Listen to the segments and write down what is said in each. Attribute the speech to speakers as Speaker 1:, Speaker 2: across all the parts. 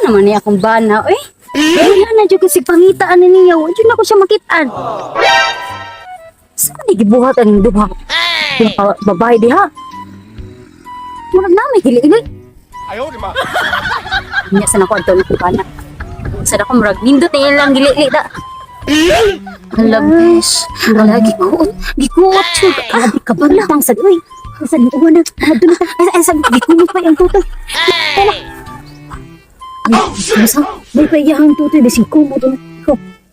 Speaker 1: naman niya akong bana, eh. Wala na dyan kasi pangitaan na niya. Wala na ko siya makitaan. Saan ni gibuhat ang duha? Yung babae di ha? Murag namin, hili-hili.
Speaker 2: Ayaw, di ma.
Speaker 1: Niya sa nakuha ito na bana. Sana ko murag, nindot na yan lang hili-hili da. Halagis. Halagi ko. Gikuot siya. Halagi ka ba lang sa uy. Sa uwan na. Doon na. Sa gikuot pa yung tutoy. Masa? May pa iyahang tutoy. Bising ko mo doon.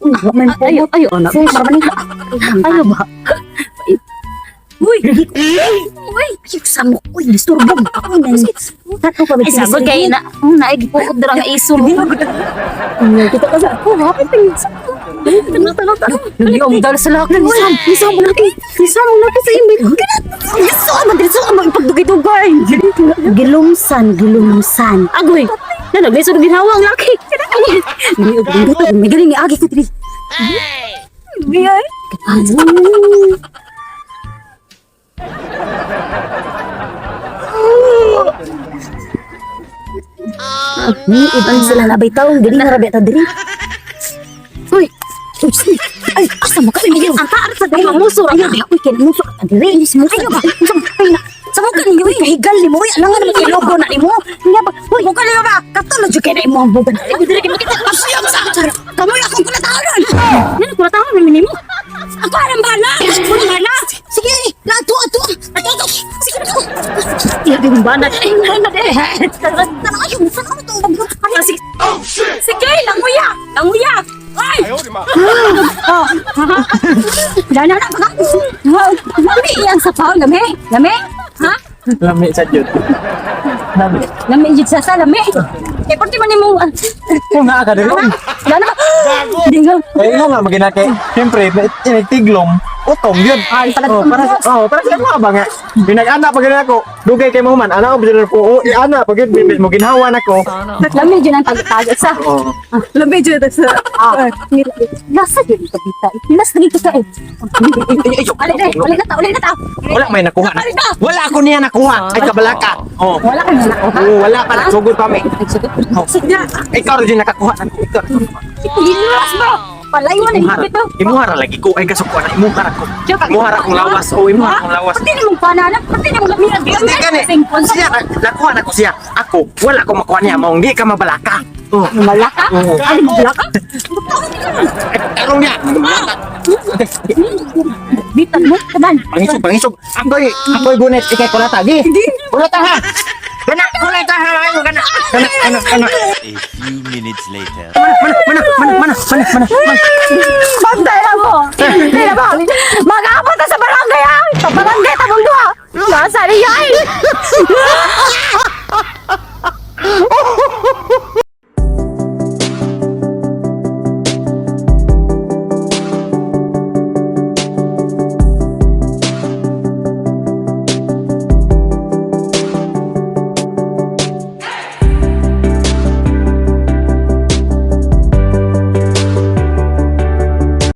Speaker 1: Uy, man po. Ayaw, anak. Ayaw ba? Uy! Uy! Samok! Uy! Disturbong! Ako na yun. Tato pa ba? Sabag kayo na. Naigipukod na lang nga iso. Kita ka sa ako. Hapit pa yun. Tanong. Hindi ang dala sa lakad. Isa mo laki. Isa mo laki sa imbit. Isa mo. Isa mo. Ipagdugay-dugay. Gilumsan. Agoy! Nalagay sa ginawa ang laki. May galing ni Agi ko. Biyay. Ni ibang sila labay taong dili nga rabi ta diri. Uy. Ay, asa mo ka ni ang taar sa diri muso. Ayo di uy ken muso ka diri. Ayo ba. Sa mo ka ni uy kahigal ni mo. Ano nga naman logo na nimo? Nga ba? Uy, mo ka na ba? Katulad jud kay na imo ang bugan. Diri kay makita ka siya sa. Kamoy akong kulataon. Nino kulataon ni nimo? Ako ang bana. Sige, lato. Sige na. Iya din bana. Sige, languya. Ay!
Speaker 2: Ayaw, di ma.
Speaker 1: Dana na baka. Lami yang sapaw, lami. Ha?
Speaker 3: Lami sa jud.
Speaker 1: Lami jud sa lami. Eh pati man nimo.
Speaker 3: Kung naa ka diri.
Speaker 1: Dana. Dingal.
Speaker 3: Eh imo nga maginake. Siyempre, tiglom. Utong yun.
Speaker 1: Ay,
Speaker 3: Para sa mga ba nga. Pinag-ana pag ganun ako. Dugay kay mo man. Ana ko bilang ko. Ana pag yun. Mo ginhawa na ko.
Speaker 1: Lami jud ang tag-tag sa. Lami jud sa. Nasa jud ka bita. Nas lagi ka eh. Uli na ta.
Speaker 3: Wala may nakuha na. Wala ako niya nakuha. Ay kabalaka. Oh.
Speaker 1: Wala ka na nakuha.
Speaker 3: Wala pa nagsugod pa mi.
Speaker 1: Sige.
Speaker 3: Ikaw rin nakakuha na.
Speaker 1: Ilas mo. Palaywan eh. Ito.
Speaker 3: Imuhara lagi ko. Ay kasukuan na. Imuhara ko. Imuhara kong lawas. O imuhara kong lawas.
Speaker 1: Pati namang panana. Pati namang lamiran.
Speaker 3: Hindi ka ni. Siya, nakuha na ko siya. Ako, wala ko makuha niya. Maong di ka mabalaka. Oh.
Speaker 1: Malaka?
Speaker 3: Oo.
Speaker 1: Ay, malaka?
Speaker 3: Tarong niya.
Speaker 1: Bitan mo, kaman.
Speaker 3: Pangisog. Ako'y gunit. Ikay kulata. Gi. Kulata ha. Gana. Kulata ha. Ayaw, gana. Gana.
Speaker 4: A few minutes later.
Speaker 3: Mana.
Speaker 1: Pagday na mo. Hindi na ba? Mag-aabot ka sa barangay ha. Sa barangay, tabong duha. Nasa niya eh.